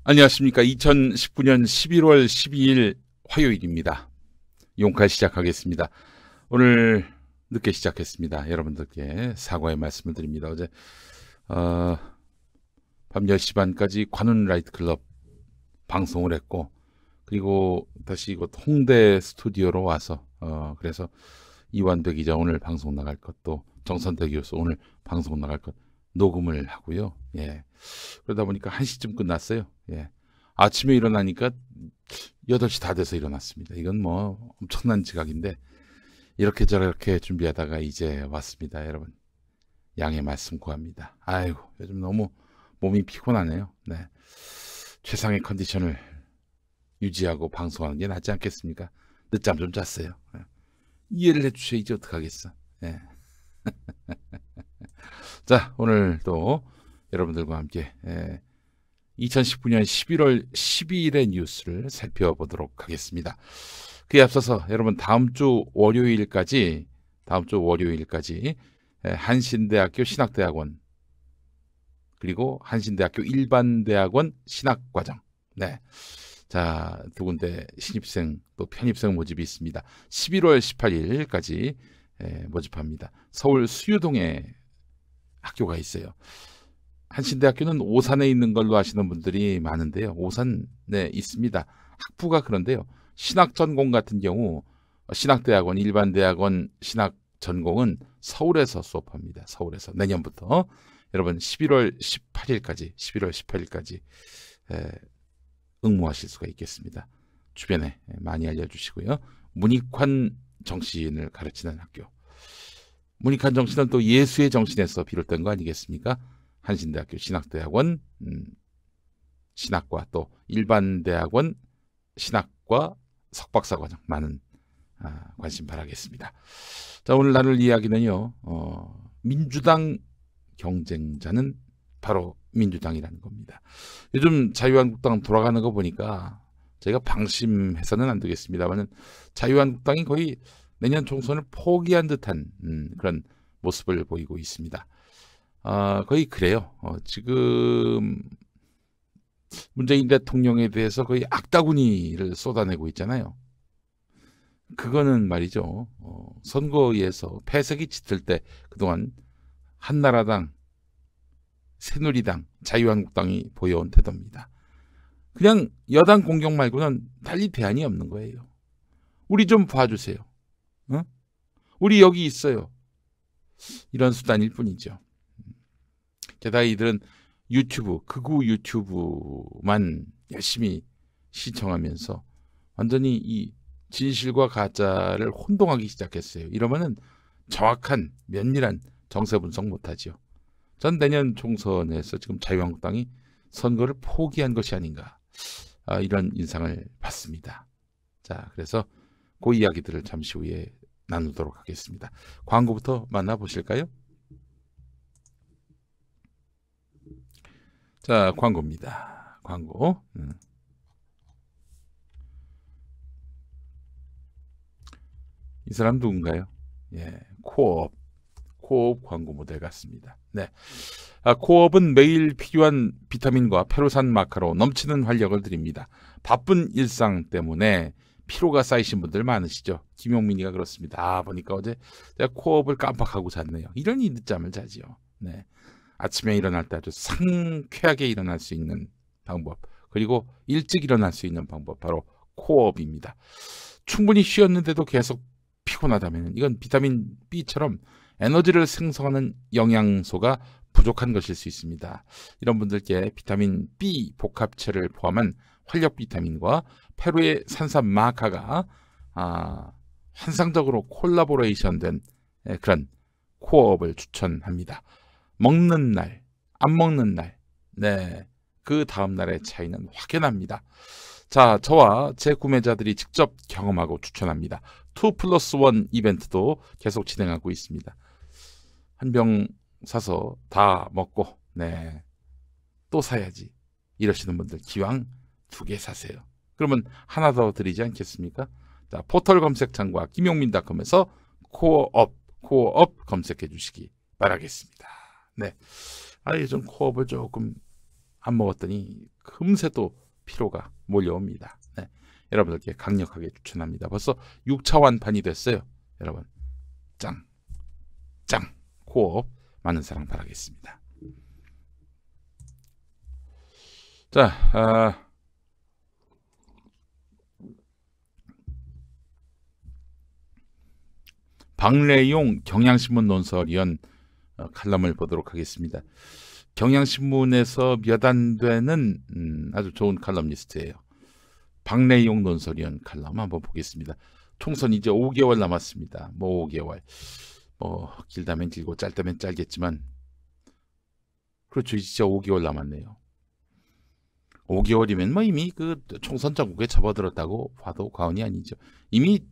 안녕하십니까. 2019년 11월 12일 화요일입니다. 용칼 시작하겠습니다. 오늘 늦게 시작했습니다. 여러분들께 사과의 말씀을 드립니다. 어제 밤 10시 반까지 관훈 라이트클럽 방송을 했고, 그리고 다시 이곳 홍대 스튜디오로 와서 그래서 이완배 기자 오늘 방송 나갈 것도, 정선태 교수 오늘 방송 나갈 것 녹음을 하고요. 예. 그러다 보니까 1시쯤 끝났어요. 예. 아침에 일어나니까 8시 다 돼서 일어났습니다. 이건 뭐 엄청난 지각인데, 이렇게 저렇게 준비하다가 이제 왔습니다. 여러분, 양해 말씀 구합니다. 아이고, 요즘 너무 몸이 피곤하네요. 네. 최상의 컨디션을 유지하고 방송하는 게 낫지 않겠습니까? 늦잠 좀 잤어요. 예. 이해를 해주셔야지 어떡하겠어. 예. 자, 오늘도 여러분들과 함께 2019년 11월 12일의 뉴스를 살펴보도록 하겠습니다. 그에 앞서서 여러분, 다음 주 월요일까지 한신대학교 신학대학원, 그리고 한신대학교 일반대학원 신학과정, 네, 자, 두 군데 신입생 또 편입생 모집이 있습니다. 11월 18일까지 모집합니다. 서울 수유동에 학교가 있어요. 한신대학교는 오산에 있는 걸로 아시는 분들이 많은데요. 오산에 있습니다. 학부가 그런데요. 신학전공 같은 경우 신학대학원, 일반대학원 신학전공은 서울에서 수업합니다. 서울에서 내년부터 여러분 11월 18일까지 응모하실 수가 있겠습니다. 주변에 많이 알려주시고요. 문익환 정신을 가르치는 학교. 문익환 정신은 또 예수의 정신에서 비롯된 거 아니겠습니까? 한신대학교 신학대학원 신학과, 또 일반대학원 신학과 석박사과정, 많은 관심 바라겠습니다. 자, 오늘 나눌 이야기는요, 민주당 경쟁자는 바로 민주당이라는 겁니다. 요즘 자유한국당 돌아가는 거 보니까 저희가 방심해서는 안 되겠습니다만, 자유한국당이 거의 내년 총선을 포기한 듯한 그런 모습을 보이고 있습니다. 거의 그래요. 지금 문재인 대통령에 대해서 거의 악다구니를 쏟아내고 있잖아요. 그거는 말이죠, 선거에서 패색이 짙을 때 그동안 한나라당, 새누리당, 자유한국당이 보여온 태도입니다. 그냥 여당 공격 말고는 달리 대안이 없는 거예요. 우리 좀 봐주세요. 우리 여기 있어요. 이런 수단일 뿐이죠. 게다가 이들은 극우 유튜브만 열심히 시청하면서 완전히 이 진실과 가짜를 혼동하기 시작했어요. 이러면은 정확한 면밀한 정세 분석 못하죠. 전 내년 총선에서 지금 자유한국당이 선거를 포기한 것이 아닌가, 이런 인상을 받습니다. 자, 그래서 그 이야기들을 잠시 후에 나누도록 하겠습니다. 광고부터 만나보실까요? 자, 광고입니다. 광고. 이 사람 누군가요? 예, 코업 광고 모델 같습니다. 네. 코업은 매일 필요한 비타민과 페로산 마카로 넘치는 활력을 드립니다. 바쁜 일상 때문에 피로가 쌓이신 분들 많으시죠? 김용민이가 그렇습니다. 보니까 어제 제가 코업을 깜빡하고 잤네요. 이러니 늦잠을 자지요. 네. 아침에 일어날 때 아주 상쾌하게 일어날 수 있는 방법, 그리고 일찍 일어날 수 있는 방법, 바로 코업입니다. 충분히 쉬었는데도 계속 피곤하다면 이건 비타민 B처럼 에너지를 생성하는 영양소가 부족한 것일 수 있습니다. 이런 분들께 비타민 B 복합체를 포함한 활력 비타민과 페루의 산삼 마카가 환상적으로 콜라보레이션된 그런 코어업을 추천합니다. 먹는 날, 안 먹는 날, 네, 그 다음 날의 차이는 확연합니다. 자, 저와 제 구매자들이 직접 경험하고 추천합니다. 2+1 이벤트도 계속 진행하고 있습니다. 한 병 사서 다 먹고, 네, 또 사야지 이러시는 분들, 기왕 2개 사세요. 그러면 하나 더 드리지 않겠습니까? 자, 포털 검색창과 김용민닷컴에서 코어업 검색해 주시기 바라겠습니다. 네, 요즘 코업을 조금 안 먹었더니 금세 또 피로가 몰려옵니다. 네. 여러분들께 강력하게 추천합니다. 벌써 6차 완판이 됐어요. 여러분 짱 코업 많은 사랑 바라겠습니다. 자, 박래용 경향신문 논설위원 칼럼을 보도록 하겠습니다. 경향신문에서 몇 안 되는 아주 좋은 칼럼니스트예요. 박래용 논설위원 칼럼 한번 보겠습니다. 총선 이제 5개월 남았습니다. 뭐 5개월. 뭐 길다면 길고 짧다면 짧겠지만 그렇죠. 진짜 5개월 남았네요. 5개월이면 뭐 이미 그 총선 전국에 접어들었다고 봐도 과언이 아니죠. 이미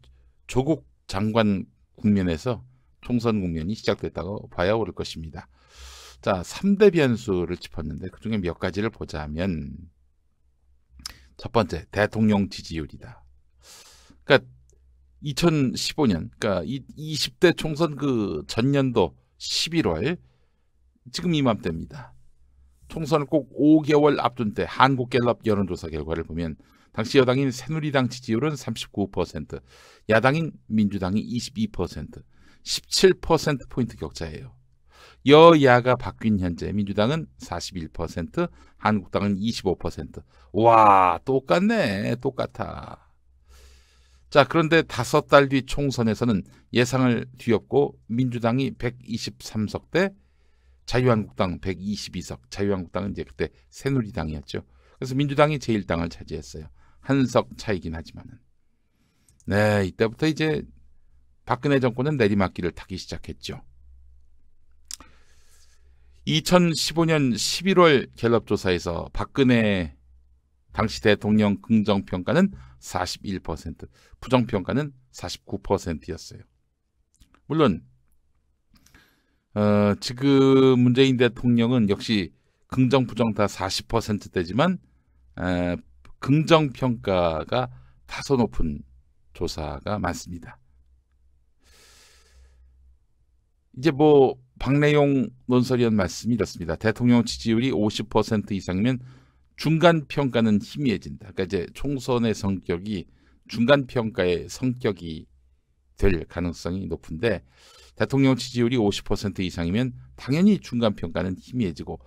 조국 장관 국면에서 총선 국면이 시작됐다고 봐야 옳을 것입니다. 자, 3대 변수를 짚었는데 그중에 몇 가지를 보자면 첫 번째, 대통령 지지율이다. 그러니까 2015년, 그러니까 20대 총선 그 전년도 11월, 지금 이맘때입니다. 총선을 꼭 5개월 앞둔 때 한국갤럽 여론조사 결과를 보면 당시 여당인 새누리당 지지율은 39%, 야당인 민주당이 22%, 17%포인트 격차예요. 여야가 바뀐 현재 민주당은 41%, 한국당은 25%. 와, 똑같네. 똑같아. 자, 그런데 5달 뒤 총선에서는 예상을 뒤엎고 민주당이 123석 대 자유한국당 122석. 자유한국당은 이제 그때 새누리당이었죠. 그래서 민주당이 제1당을 차지했어요. 한 석 차이긴 하지만은. 네, 이때부터 이제 박근혜 정권은 내리막길을 타기 시작했죠. 2015년 11월 갤럽조사에서 박근혜 당시 대통령 긍정평가는 41%, 부정평가는 49%였어요. 물론 지금 문재인 대통령은 역시 긍정, 부정 다 40%대지만 긍정평가가 다소 높은 조사가 많습니다. 이제 뭐 박래용 논설위원 말씀이 이렇습니다. 대통령 지지율이 50% 이상이면 중간평가는 희미해진다. 그러니까 이제 총선의 성격이 중간평가의 성격이 될 가능성이 높은데 대통령 지지율이 50% 이상이면 당연히 중간평가는 희미해지고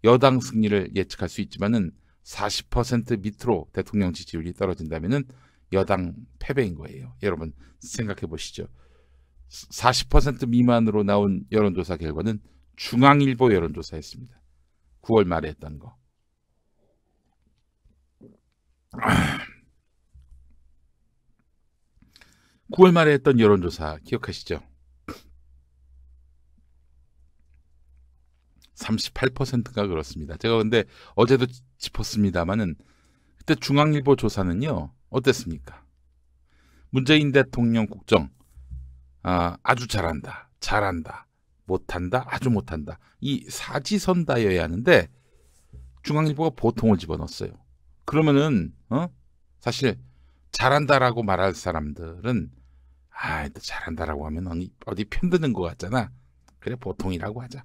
여당 승리를 예측할 수 있지만은 40% 밑으로 대통령 지지율이 떨어진다면은 여당 패배인 거예요. 여러분 생각해 보시죠. 40% 미만으로 나온 여론조사 결과는 중앙일보 여론조사였습니다. 9월 말에 했던 거. 9월 말에 했던 여론조사 기억하시죠? 38%가 그렇습니다. 제가 근데 어제도 짚었습니다만은 그때 중앙일보 조사는요 어땠습니까? 문재인 대통령 국정 아주 잘한다, 잘한다, 못한다, 아주 못한다 이 사지선다여야 하는데 중앙일보가 보통을 집어넣었어요. 그러면은 사실 잘한다라고 말할 사람들은 잘한다라고 하면 어디 편드는 것 같잖아. 그래 보통이라고 하자.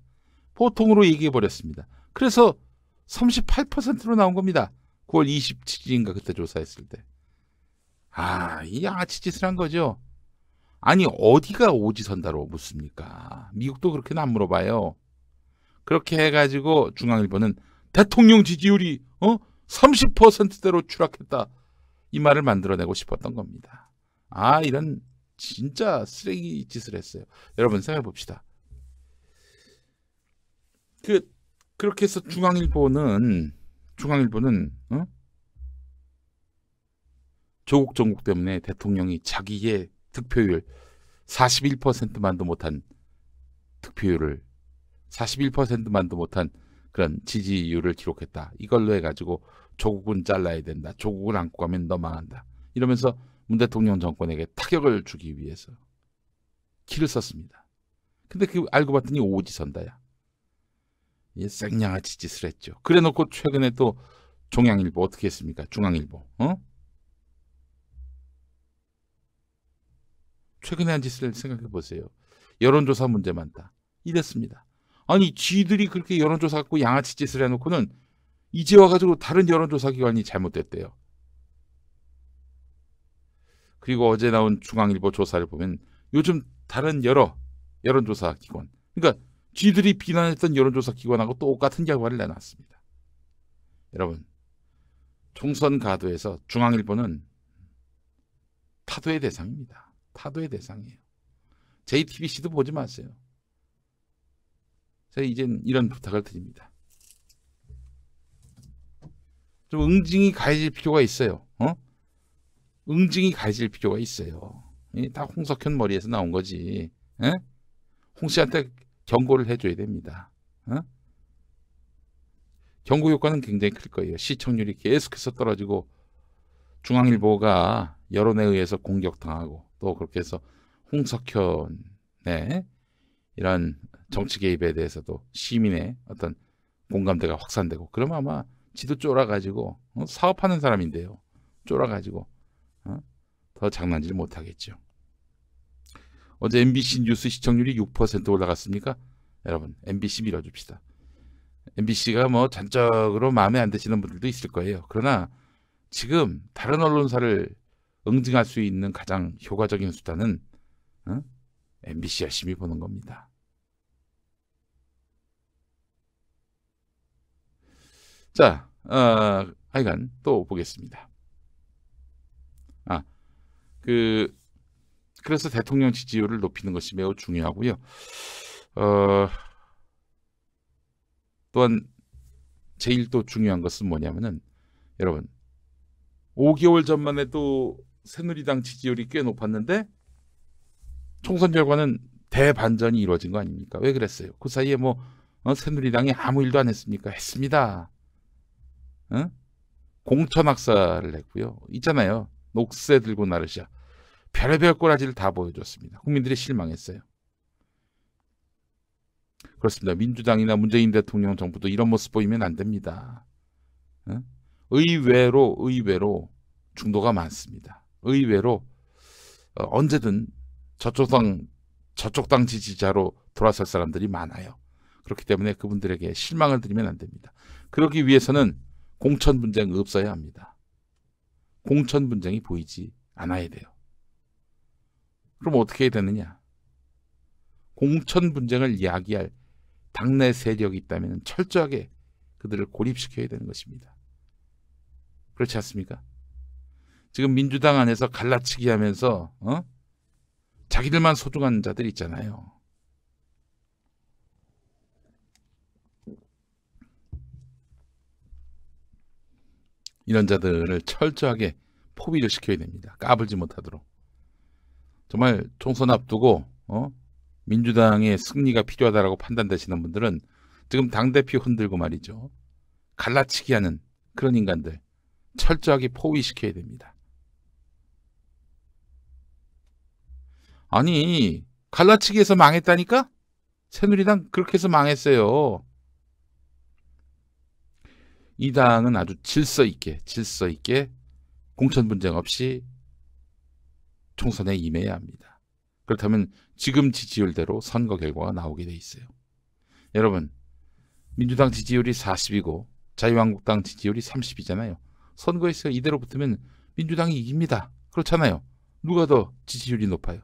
보통으로 얘기해 버렸습니다. 그래서 38%로 나온 겁니다. 9월 27일인가 그때 조사했을 때. 이 양아치 짓을 한 거죠. 아니 어디가 오지선다로 묻습니까? 미국도 그렇게는 안 물어봐요. 그렇게 해가지고 중앙일보는 대통령 지지율이 30%대로 추락했다. 이 말을 만들어내고 싶었던 겁니다. 이런 진짜 쓰레기 짓을 했어요. 여러분 생각해 봅시다. 그렇게 해서 중앙일보는 조국 정국 때문에 대통령이 자기의 득표율 41%만도 못한 득표율을 41%만도 못한 그런 지지율을 기록했다. 이걸로 해가지고 조국은 잘라야 된다. 조국을 안고 가면 너 망한다. 이러면서 문 대통령 정권에게 타격을 주기 위해서 키를 썼습니다. 근데 알고 봤더니 오지선다야. 생양아치 짓을 했죠. 그래놓고 최근에 또 중앙일보 어떻게 했습니까? 중앙일보 최근에 한 짓을 생각해 보세요. 여론조사 문제 많다. 이랬습니다. 아니 지들이 그렇게 여론조사 갖고 양아치 짓을 해놓고는 이제 와가지고 다른 여론조사 기관이 잘못됐대요. 그리고 어제 나온 중앙일보 조사를 보면 요즘 다른 여러 여론조사 기관, 그러니까 쥐들이 비난했던 여론조사 기관하고 똑같은 결과를 내놨습니다. 여러분, 총선 가도에서 중앙일보는 타도의 대상입니다. 타도의 대상이에요. JTBC도 보지 마세요. 제가 이젠 이런 부탁을 드립니다. 좀 응징이 가해질 필요가 있어요. 응징이 가해질 필요가 있어요. 다 홍석현 머리에서 나온 거지. 홍 씨한테 경고를 해줘야 됩니다. 경고 효과는 굉장히 클 거예요. 시청률이 계속해서 떨어지고 중앙일보가 여론에 의해서 공격당하고 또 그렇게 해서 홍석현의 이런 정치 개입에 대해서도 시민의 어떤 공감대가 확산되고, 그러면 아마 지도 쫄아가지고 사업하는 사람인데요. 쫄아가지고 더 장난질 못하겠죠. 어제 MBC 뉴스 시청률이 6% 올라갔습니까? 여러분, MBC 밀어줍시다. MBC가 뭐 전적으로 마음에 안 드시는 분들도 있을 거예요. 그러나 지금 다른 언론사를 응징할 수 있는 가장 효과적인 수단은 MBC 열심히 보는 겁니다. 자, 하여간 또 보겠습니다. 그래서 대통령 지지율을 높이는 것이 매우 중요하고요. 또한 제일 또 중요한 것은 뭐냐면은, 여러분, 5개월 전만 해도 새누리당 지지율이 꽤 높았는데 총선 결과는 대반전이 이루어진 거 아닙니까? 왜 그랬어요? 그 사이에 뭐 새누리당이 아무 일도 안 했습니까? 했습니다. 공천학살을 했고요. 있잖아요. 녹새 들고 나르샤. 별의별 꼬라지를 다 보여줬습니다. 국민들이 실망했어요. 그렇습니다. 민주당이나 문재인 대통령 정부도 이런 모습 보이면 안 됩니다. 의외로 중도가 많습니다. 의외로 언제든 저쪽 당 지지자로 돌아설 사람들이 많아요. 그렇기 때문에 그분들에게 실망을 드리면 안 됩니다. 그러기 위해서는 공천 분쟁 없어야 합니다. 공천 분쟁이 보이지 않아야 돼요. 그럼 어떻게 해야 되느냐? 공천 분쟁을 이야기할 당내 세력이 있다면 철저하게 그들을 고립시켜야 되는 것입니다. 그렇지 않습니까? 지금 민주당 안에서 갈라치기 하면서 자기들만 소중한 자들 있잖아요. 이런 자들을 철저하게 포위를 시켜야 됩니다. 까불지 못하도록. 정말 총선 앞두고 민주당의 승리가 필요하다고 판단되시는 분들은 지금 당대표 흔들고 말이죠. 갈라치기 하는 그런 인간들 철저하게 포위시켜야 됩니다. 아니, 갈라치기에서 망했다니까? 새누리당 그렇게 해서 망했어요. 이 당은 아주 질서 있게 공천 분쟁 없이 총선에 임해야 합니다. 그렇다면 지금 지지율대로 선거 결과가 나오게 돼 있어요. 여러분, 민주당 지지율이 40이고 자유한국당 지지율이 30이잖아요. 선거에서 이대로 붙으면 민주당이 이깁니다. 그렇잖아요. 누가 더 지지율이 높아요?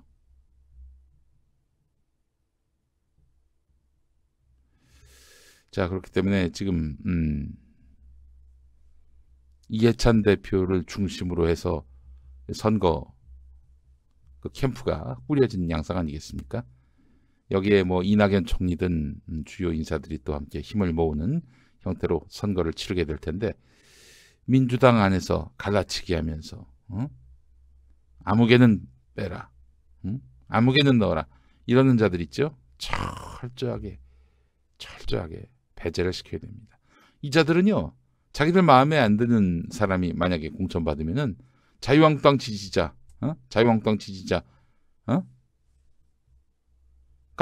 자, 그렇기 때문에 지금 이해찬 대표를 중심으로 해서 선거 그 캠프가 꾸려진 양상 아니겠습니까? 여기에 뭐 이낙연 총리 등 주요 인사들이 또 함께 힘을 모으는 형태로 선거를 치르게 될 텐데, 민주당 안에서 갈라치기 하면서 아무개는 빼라, 아무개는 넣어라 이러는 자들 있죠? 철저하게 배제를 시켜야 됩니다. 이 자들은요, 자기들 마음에 안 드는 사람이 만약에 공천받으면은 자유한국당 지지자가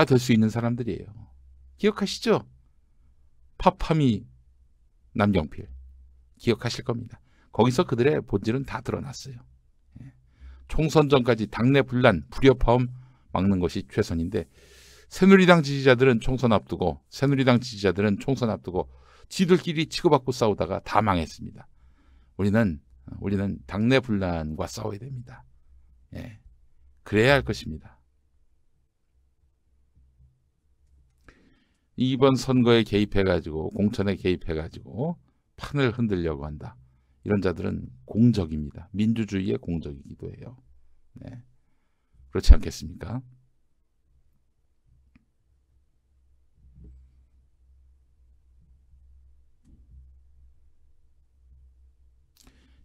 될 수 있는 사람들이에요. 기억하시죠? 파파미 남경필 기억하실 겁니다. 거기서 그들의 본질은 다 드러났어요. 총선 전까지 당내 분란, 불협화음 막는 것이 최선인데, 새누리당 지지자들은 총선 앞두고 지들끼리 치고받고 싸우다가 다 망했습니다. 우리는 당내 분란과 싸워야 됩니다. 예, 그래야 할 것입니다. 이번 선거에 개입해가지고 공천에 개입해가지고 판을 흔들려고 한다. 이런 자들은 공적입니다. 민주주의의 공적이기도 해요. 네. 그렇지 않겠습니까?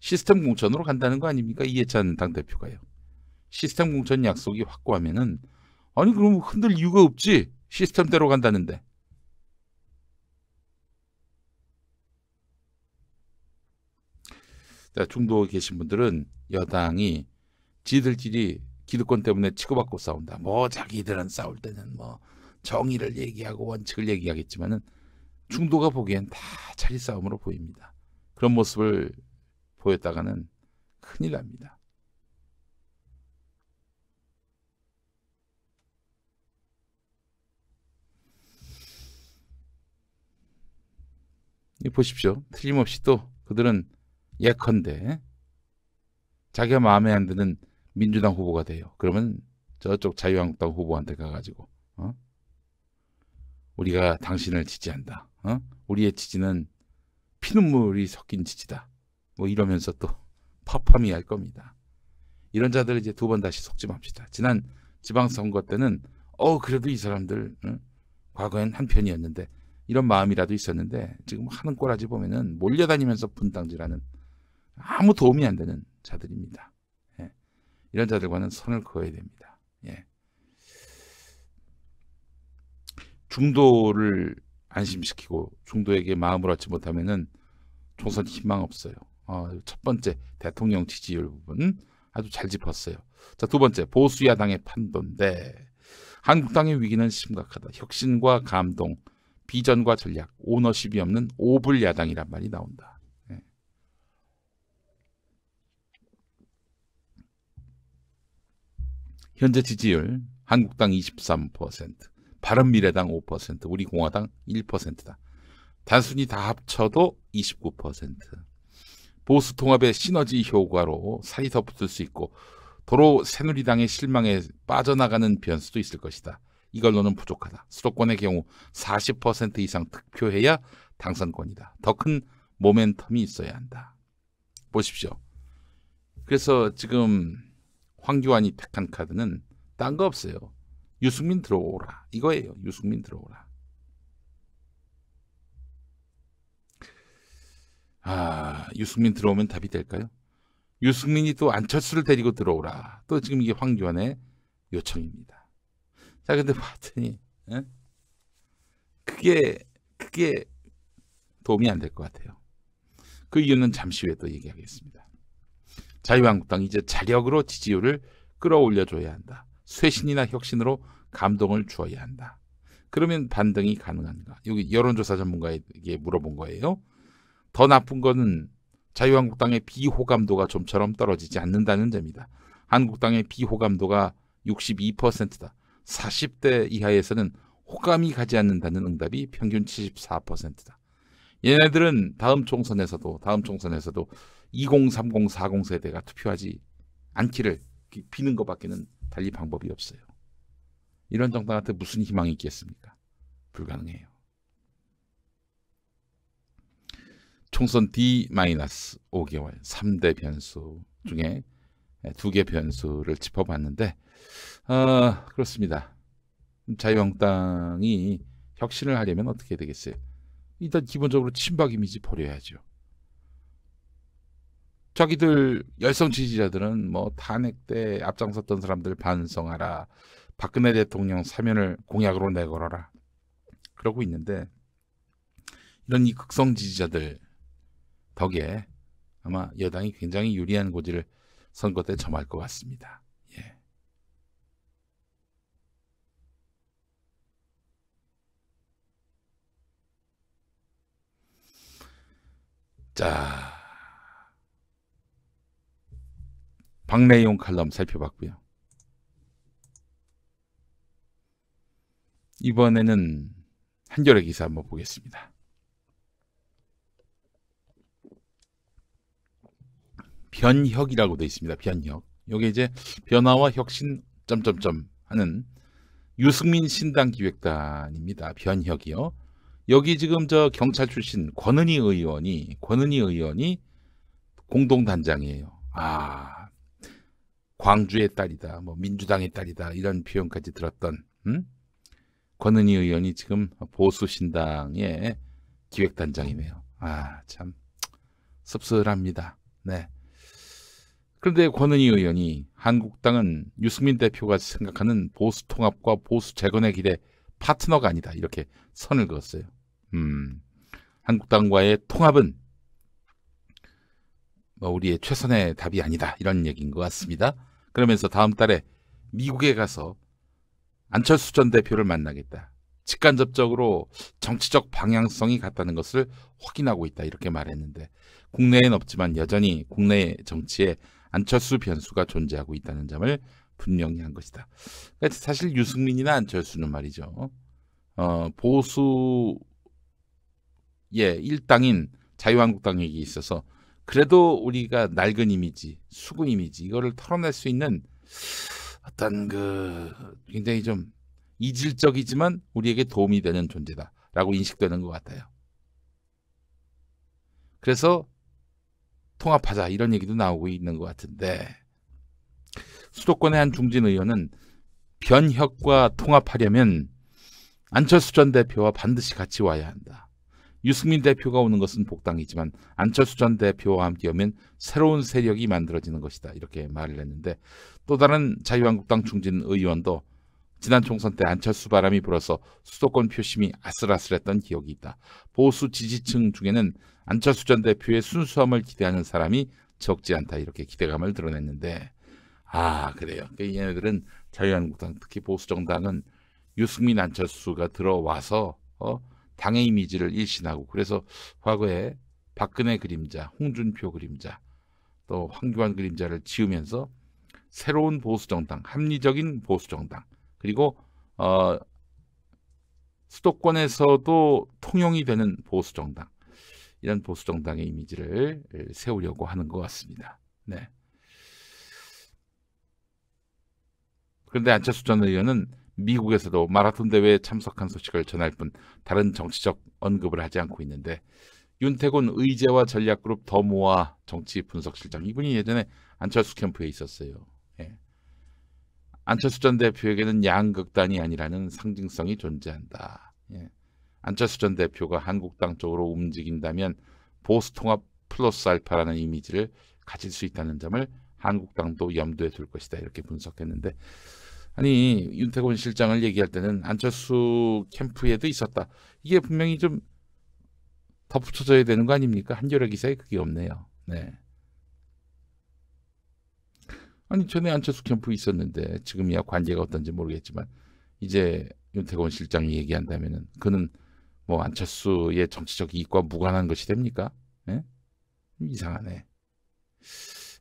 시스템 공천으로 간다는 거 아닙니까? 이해찬 당대표가요. 시스템 공천 약속이 확고하면은 아니 그럼 흔들 이유가 없지. 시스템대로 간다는데. 자, 중도에 계신 분들은 여당이 지들끼리 기득권 때문에 치고받고 싸운다. 뭐 자기들은 싸울 때는 뭐 정의를 얘기하고 원칙을 얘기하겠지만은 중도가 보기엔 다 자리 싸움으로 보입니다. 그런 모습을 보였다가는 큰일 납니다. 이 보십시오. 틀림없이 또 그들은 예컨대 자기가 마음에 안 드는 민주당 후보가 돼요. 그러면 저쪽 자유한국당 후보한테 가가지고 우리가 당신을 지지한다. 우리의 지지는 피눈물이 섞인 지지다. 뭐 이러면서 또 파파미 할 겁니다. 이런 자들을 이제 두 번 다시 속지 맙시다. 지난 지방선거 때는 그래도 이 사람들 과거엔 한 편이었는데 이런 마음이라도 있었는데 지금 하는 꼬라지 보면은 몰려다니면서 분당질하는 아무 도움이 안 되는 자들입니다. 예. 이런 자들과는 선을 그어야 됩니다. 예. 중도를 안심시키고 중도에게 마음을 얻지 못하면은 총선 희망 없어요. 첫 번째 대통령 지지율 부분 아주 잘 짚었어요. 자, 두 번째 보수 야당의 판도인데 한국당의 위기는 심각하다. 혁신과 감동, 비전과 전략, 오너십이 없는 오불 야당이란 말이 나온다. 예. 현재 지지율 한국당 23%, 바른미래당 5%, 우리공화당 1%다. 단순히 다 합쳐도 29%. 보수 통합의 시너지 효과로 살이 더 붙을 수 있고 도로 새누리당의 실망에 빠져나가는 변수도 있을 것이다. 이걸로는 부족하다. 수도권의 경우 40% 이상 득표해야 당선권이다. 더 큰 모멘텀이 있어야 한다. 보십시오. 그래서 지금 황교안이 택한 카드는 딴 거 없어요. 유승민 들어오라. 이거예요. 유승민 들어오라. 유승민 들어오면 답이 될까요? 유승민이 또 안철수를 데리고 들어오라. 또 지금 이게 황교안의 요청입니다. 자, 근데 봤더니 그게 도움이 안 될 것 같아요. 그 이유는 잠시 후에 또 얘기하겠습니다. 자유한국당 이제 자력으로 지지율을 끌어올려줘야 한다. 쇄신이나 혁신으로 감동을 주어야 한다. 그러면 반등이 가능한가? 여기 여론조사 전문가에게 물어본 거예요. 더 나쁜 거는 자유한국당의 비호감도가 좀처럼 떨어지지 않는다는 점이다. 한국당의 비호감도가 62%다. 40대 이하에서는 호감이 가지 않는다는 응답이 평균 74%다. 얘네들은 다음 총선에서도 2030, 40 세대가 투표하지 않기를 비는 것밖에는 달리 방법이 없어요. 이런 정당한테 무슨 희망이 있겠습니까? 불가능해요. 총선 D-5개월 3대 변수 중에 2개 변수를 짚어봤는데 그렇습니다. 자유한국당이 혁신을 하려면 어떻게 되겠어요? 일단 기본적으로 친박 이미지 버려야죠. 자기들 열성 지지자들은 뭐 탄핵 때 앞장섰던 사람들 반성하라. 박근혜 대통령 사면을 공약으로 내걸어라. 그러고 있는데 이런 이 극성 지지자들 덕에 아마 여당이 굉장히 유리한 고지를 선거 때 점할 것 같습니다. 예. 자, 박래용 칼럼 살펴봤고요. 이번에는 한겨레 기사 한번 보겠습니다. 변혁이라고 되어 있습니다. 변혁. 요게 이제 변화와 혁신 점점점 하는 유승민 신당 기획단입니다. 변혁이요. 여기 지금 저 경찰 출신 권은희 의원이 공동 단장이에요. 아, 광주의 딸이다, 뭐 민주당의 딸이다 이런 표현까지 들었던 권은희 의원이 지금 보수 신당의 기획단장이네요. 아, 참 씁쓸합니다. 네. 그런데 권은희 의원이 한국당은 유승민 대표가 생각하는 보수 통합과 보수 재건의 길에 파트너가 아니다 이렇게 선을 그었어요. 한국당과의 통합은 뭐 우리의 최선의 답이 아니다 이런 얘기인 것 같습니다. 그러면서 다음 달에 미국에 가서 안철수 전 대표를 만나겠다. 직간접적으로 정치적 방향성이 같다는 것을 확인하고 있다 이렇게 말했는데 국내엔 없지만 여전히 국내 정치에 안철수 변수가 존재하고 있다는 점을 분명히 한 것이다. 그러니까 사실 유승민이나 안철수는 말이죠. 보수의 일당인 자유한국당에게 있어서 그래도 우리가 낡은 이미지, 수구 이미지 이거를 털어낼 수 있는 어떤 그 굉장히 좀 이질적이지만 우리에게 도움이 되는 존재다라고 인식되는 것 같아요. 그래서 통합하자 이런 얘기도 나오고 있는 것 같은데 수도권의 한 중진 의원은 변혁과 통합하려면 안철수 전 대표와 반드시 같이 와야 한다. 유승민 대표가 오는 것은 복당이지만 안철수 전 대표와 함께 오면 새로운 세력이 만들어지는 것이다. 이렇게 말을 했는데 또 다른 자유한국당 중진 의원도 지난 총선 때 안철수 바람이 불어서 수도권 표심이 아슬아슬했던 기억이 있다. 보수 지지층 중에는 안철수 전 대표의 순수함을 기대하는 사람이 적지 않다. 이렇게 기대감을 드러냈는데 아 그래요. 얘네들은 자유한국당 특히 보수정당은 유승민 안철수가 들어와서 당의 이미지를 일신하고 그래서 과거에 박근혜 그림자, 홍준표 그림자, 또 황교안 그림자를 지으면서 새로운 보수정당, 합리적인 보수정당 그리고 수도권에서도 통용이 되는 보수정당 이런 보수정당의 이미지를 세우려고 하는 것 같습니다. 네. 그런데 안철수 전 의원은 미국에서도 마라톤 대회에 참석한 소식을 전할 뿐 다른 정치적 언급을 하지 않고 있는데 윤태곤 의제와 전략그룹 더모아 정치 분석실장 이분이 예전에 안철수 캠프에 있었어요. 예. 안철수 전 대표에게는 양극단이 아니라는 상징성이 존재한다. 예. 안철수 전 대표가 한국당 쪽으로 움직인다면 보수통합 플러스 알파라는 이미지를 가질 수 있다는 점을 한국당도 염두에 둘 것이다. 이렇게 분석했는데 아니 윤태곤 실장을 얘기할 때는 안철수 캠프에도 있었다. 이게 분명히 좀 덧붙여져야 되는 거 아닙니까? 한겨레 기사에 그게 없네요. 네. 아니 전에 안철수 캠프 있었는데 지금이야 관계가 어떤지 모르겠지만 이제 윤태곤 실장이 얘기한다면은 그는 뭐 안철수의 정치적 이익과 무관한 것이 됩니까? 네? 이상하네.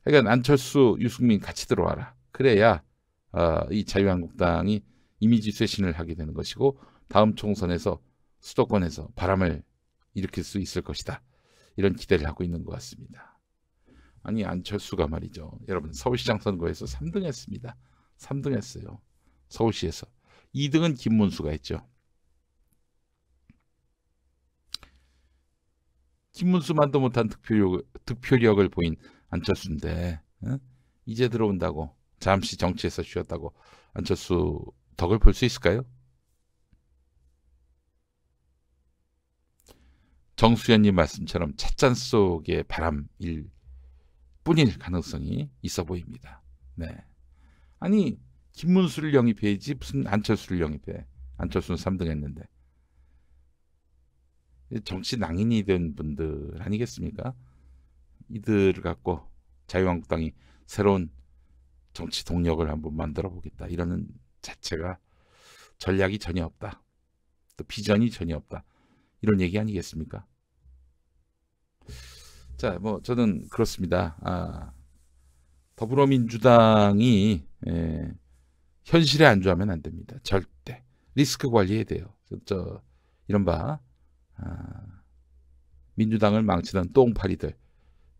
그러니까 안철수, 유승민 같이 들어와라. 그래야 이 자유한국당이 이미지 쇄신을 하게 되는 것이고 다음 총선에서 수도권에서 바람을 일으킬 수 있을 것이다. 이런 기대를 하고 있는 것 같습니다. 아니 안철수가 말이죠. 여러분 서울시장 선거에서 3등 했습니다. 3등 했어요. 서울시에서. 2등은 김문수가 했죠. 김문수만도 못한 득표력을 보인 안철수인데 이제 들어온다고 잠시 정치에서 쉬었다고 안철수 덕을 볼 수 있을까요? 정수연님 말씀처럼 찻잔 속의 바람일 뿐일 가능성이 있어 보입니다. 네. 아니 김문수를 영입해야지 무슨 안철수를 영입해. 안철수는 3등 했는데. 정치 낭인이 된 분들 아니겠습니까? 이들을 갖고 자유한국당이 새로운 정치 동력을 한번 만들어 보겠다. 이러는 자체가 전략이 전혀 없다. 또 비전이 전혀 없다. 이런 얘기 아니겠습니까? 자, 뭐 저는 그렇습니다. 더불어민주당이 현실에 안주하면 안 됩니다. 절대 리스크 관리해야 돼요. 이른바 민주당을 망치던 똥파리들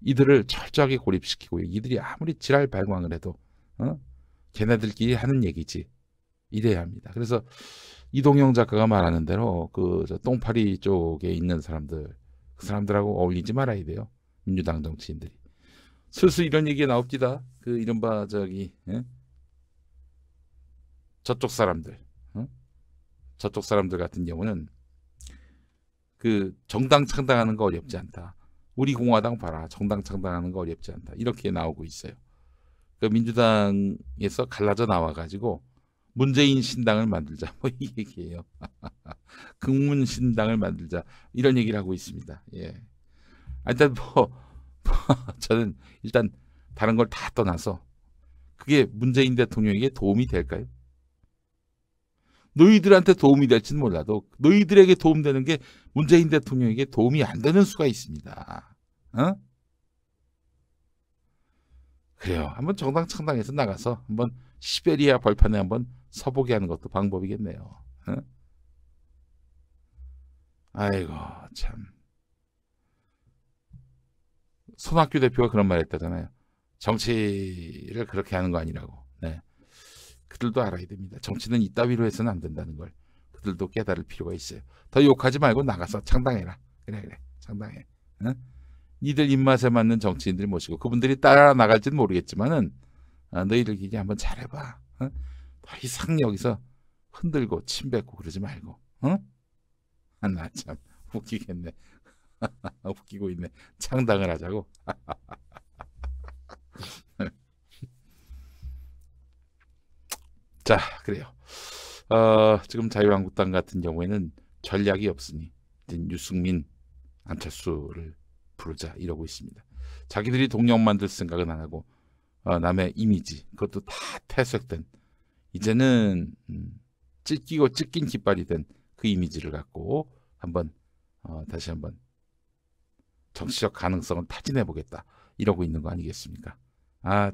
이들을 철저하게 고립시키고 이들이 아무리 지랄 발광을 해도 걔네들끼리 하는 얘기지 이래야 합니다. 그래서 이동영 작가가 말하는 대로 저 똥파리 쪽에 있는 사람들 그 사람들하고 어울리지 말아야 돼요. 민주당 정치인들이 슬슬 이런 얘기가 나옵니다. 그 이른바 저쪽 사람들 저쪽 사람들 같은 경우는 그 정당 창당하는 거 어렵지 않다. 우리 공화당 봐라. 정당 창당하는 거 어렵지 않다. 이렇게 나오고 있어요. 그 민주당에서 갈라져 나와가지고 문재인 신당을 만들자. 뭐 이 얘기예요. 극문 신당을 만들자. 이런 얘기를 하고 있습니다. 예. 일단 저는 일단 다른 걸 다 떠나서 그게 문재인 대통령에게 도움이 될까요? 너희들한테 도움이 될지는 몰라도 너희들에게 도움되는 게 문재인 대통령에게 도움이 안 되는 수가 있습니다. 그래요. 한번 정당 창당해서 나가서 한번 시베리아 벌판에 한번 서보게 하는 것도 방법이겠네요. 아이고 참. 손학규 대표가 그런 말 했다잖아요. 정치를 그렇게 하는 거 아니라고. 네. 그들도 알아야 됩니다. 정치는 이따위로 해서는 안 된다는 걸 그들도 깨달을 필요가 있어요. 더 욕하지 말고 나가서 창당해라. 그래 창당해. 니들 입맛에 맞는 정치인들 모시고 그분들이 따라 나갈지는 모르겠지만은 너희들끼리 한번 잘해봐. 더 이상 여기서 흔들고 침 뱉고 그러지 말고. 나 참 웃기겠네. 웃기고 있네. 창당을 하자고. 자, 그래요. 지금 자유한국당 같은 경우에는 전략이 없으니 유승민, 안철수를 부르자 이러고 있습니다. 자기들이 동력 만들 생각은 안 하고 남의 이미지 그것도 다 퇴색된 이제는 찢기고 찢긴 깃발이 된 그 이미지를 갖고 한번 다시 한번 정치적 가능성을 타진해 보겠다 이러고 있는 거 아니겠습니까?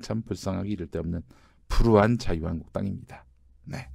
참 불쌍하기 이를 데 없는 불우한 자유한국당입니다. 네.